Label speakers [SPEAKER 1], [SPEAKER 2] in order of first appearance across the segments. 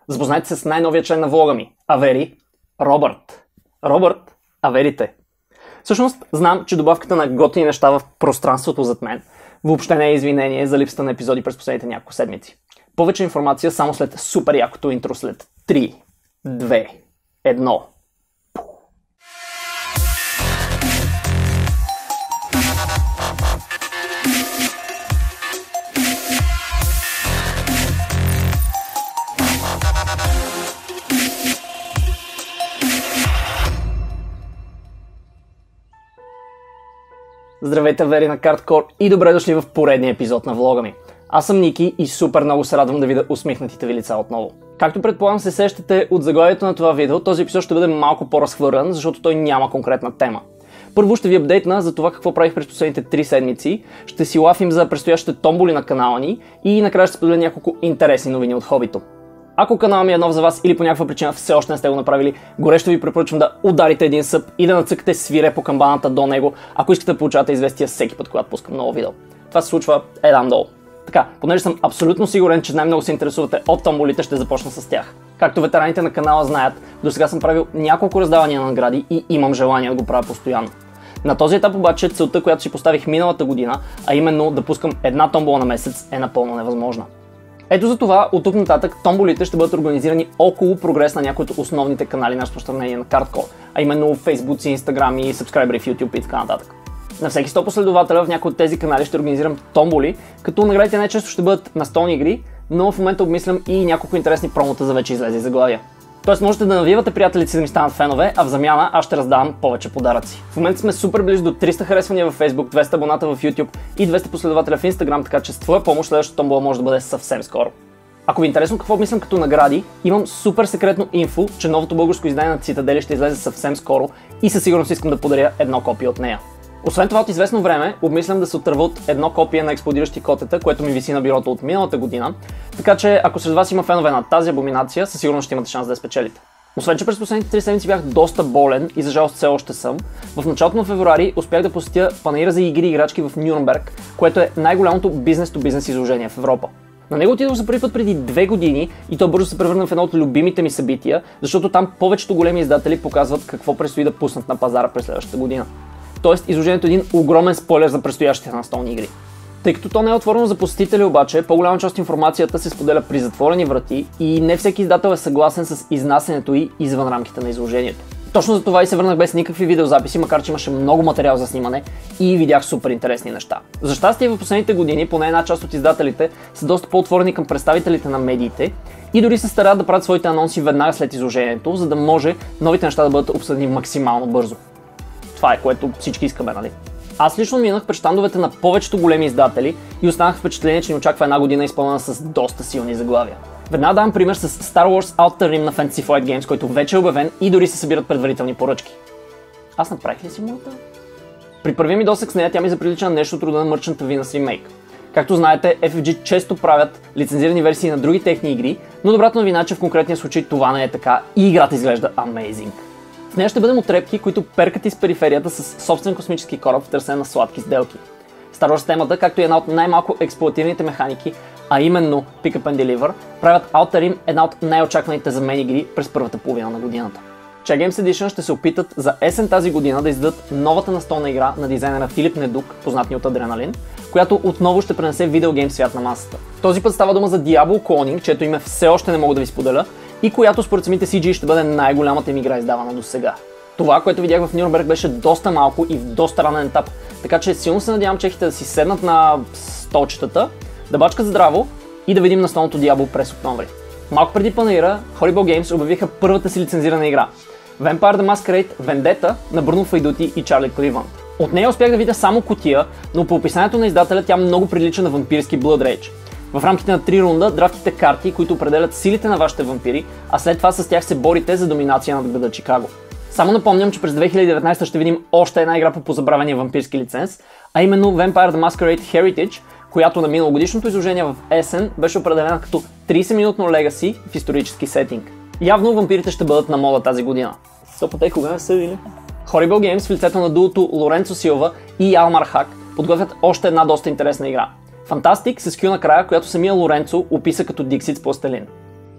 [SPEAKER 1] Запознайте се с най-новия член на влога ми. Авери, Робърт. Робърт, аверите. Всъщност, знам, че добавката на готини неща в пространството зад мен въобще не е извинение за липсата на епизоди през последните няколко седмици. Повече информация само след супер якото интро след 3, 2, 1. Здравейте, вери на Карткор и добре дошли в поредния епизод на влога ми. Аз съм Ники и супер много се радвам да видя усмихнатите ви лица отново. Както предполагам се сещате от заглавието на това видео, този епизод ще бъде малко по-разхвърлян, защото той няма конкретна тема. Първо ще ви апдейтна за това какво правих през последните 3 седмици, ще си лафим за предстоящите томболи на канала ни и накрая ще споделя няколко интересни новини от хобито. Ако каналът ми е нов за вас или по някаква причина все още не сте го направили, горещо ви препоръчвам да ударите един съб и да нацъкате свире по камбаната до него, ако искате да получавате известия всеки път, когато пускам ново видео. Това се случва там долу. Така, понеже съм абсолютно сигурен, че най-много се интересувате от томболите, ще започна с тях. Както ветераните на канала знаят, до сега съм правил няколко раздавания на награди и имам желание да го правя постоянно. На този етап обаче целта, която си поставих миналата година, а именно да пускам една томбола на месец, е напълно невъзможна. Ето за това, от тук нататък томболите ще бъдат организирани около прогрес на някои от основните канали на разпространение на Карткор, а именно в Facebook, Instagram и subscriberi в YouTube и така нататък. На всеки 100 последователя в някои от тези канали ще организирам томболи, като наградите най-често ще бъдат настолни игри, но в момента обмислям и няколко интересни промота за вече излезе заглавия. Тоест можете да навивате приятелите си да ми станат фенове, а в замяна аз ще раздавам повече подаръци. В момента сме супер близо до 300 харесвания в Facebook, 200 абоната в YouTube и 200 последователя в Instagram, така че с твоя помощ следващата томбола може да бъде съвсем скоро. Ако ви е интересно какво мислям като награди, имам супер секретно инфо, че новото българско издание на Цитадели ще излезе съвсем скоро и със сигурност искам да подаря едно копие от нея. Освен това, от известно време обмислям да се отърва от едно копие на експлодиращи котета, което ми виси на бюрото от миналата година, така че ако сред вас има фенове на тази абоминация, със сигурност ще имате шанс да я спечелите. Освен че през последните 3 седмици бях доста болен и за жалост все още съм, в началото на февруари успях да посетя панаира за игри и играчки в Нюрнберг, което е най-голямото бизнес-то-бизнес изложение в Европа. На него отидох за първи път преди 2 години и то бързо се превърна в едно от любимите ми събития, защото там повечето големи издатели показват какво предстои да пуснат на пазара през следващата година. Тоест изложението е един огромен спойлер за предстоящите настолни игри. Тъй като то не е отворено за посетители обаче, по-голяма част от информацията се споделя при затворени врати и не всеки издател е съгласен с изнасянето й извън рамките на изложението. Точно за това и се върнах без никакви видеозаписи, макар че имаше много материал за снимане и видях супер интересни неща. За щастие в последните години поне една част от издателите са доста по-отворени към представителите на медиите и дори се старат да правят своите анонси веднага след изложението, за да може новите неща да бъдат обсъдени максимално бързо. Това е, което всички искаме, нали? Аз лично минах пред щандовете на повечето големи издатели и останах впечатление, че ни очаква една година изпълнена с доста силни заглавия. Веднага давам пример с Star Wars Outer Rim на Fantasy Flight Games, който вече е обявен и дори се събират предварителни поръчки. Аз направих ли си моята? При първия ми досък с нея тя ми заприлича на нещо от рода на Merchant of Venus Remake. Както знаете, FFG често правят лицензирани версии на други техни игри, но добрата новина е, че в конкретния случай това не е така и играта изглежда amazing. В нея ще бъдем отрепки, които перкат из периферията с собствен космически кораб в търсене на сладки сделки. Star Wars темата, както и една от най-малко експлоативните механики, а именно Pick Up and Deliver, правят Outer Rim една от най-очакваните за мен игри през първата половина на годината. Che Games Edition ще се опитат за есен тази година да издадат новата настолна игра на дизайнера Филип Недук, познат ни от Адреналин, която отново ще пренесе видеогейм свят на масата. Този път става дума за Diablo Cloning, чието име все още не мога да ви споделя, и която според самите CG ще бъде най-голямата им игра издавана до сега. Това, което видях в Нюрнберг, беше доста малко и в доста ранен етап, така че силно се надявам чехите да си седнат на столчетата, да бачкат здраво и да видим настолното Diablo през октомври. Малко преди панаира, Horrible Games обявиха първата си лицензирана игра – Vampire the Masquerade Vendetta на Bruno Faiduti и Charlie Cleveland. От нея успях да видя само кутия, но по описанието на издателя тя много прилича на вампирски Blood Rage. В рамките на 3 рунда драфтите карти, които определят силите на вашите вампири, а след това с тях се борите за доминация над града Чикаго. Само напомням, че през 2019 ще видим още една игра по позабравения вампирски лиценз, а именно Vampire the Masquerade Heritage, която на миналогодишното изложение в есен беше определена като 30-минутно легаси в исторически сетинг. Явно вампирите ще бъдат на мода тази година. Стопате кога не са или? Horrible Games в лицето на дуото Лоренцо Силва и Алмар Хак подготвят още една доста интересна игра. Фантастик с кю накрая, която самия Лоренцо описа като Диксит с пластелин.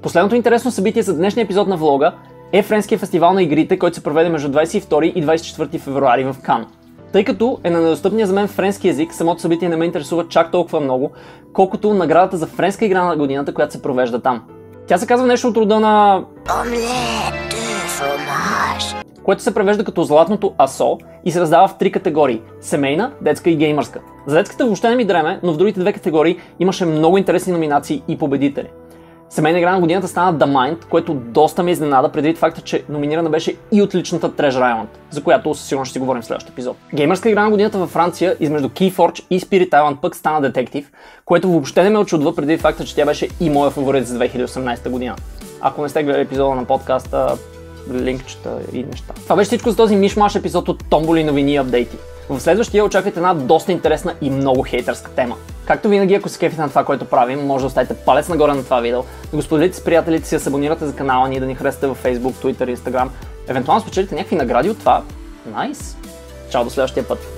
[SPEAKER 1] Последното интересно събитие за днешния епизод на влога е Френския фестивал на игрите, който се проведе между 22 и 24 февруари в Кан. Тъй като е на недостъпния за мен френски език, самото събитие не ме интересува чак толкова много, колкото наградата за френска игра на годината, която се провежда там. Тя се казва нещо от рода на което се превежда като златното асо и се раздава в 3 категории – семейна, детска и геймърска. За детската въобще не ми дреме, но в другите 2 категории имаше много интересни номинации и победители. Семейна игра на годината стана The Mind, което доста ме изненада предвид факта, че номинирана беше и отличната Treasure Island, за която със сигурно ще си говорим в следващия епизод. Геймърска игра на годината във Франция измежду Keyforge и Spirit Island пък стана Detective, което въобще не ме очудва предвид факта, че тя беше и моя фаворит за 2018 година. Ако не сте гледали епизода на подкаста, линкчета и неща. Това беше всичко за този мишмаш епизод от Томболи, новини и апдейти. В следващия очаквайте една доста интересна и много хейтърска тема. Както винаги, ако се кефите на това, което правим, може да оставите палец нагоре на това видео, да го споделите с приятелите си, да се абонирате за канала ни, да ни харесате във Facebook, Twitter, Instagram, евентуално спечелите някакви награди от това. Найс! Чао, до следващия път!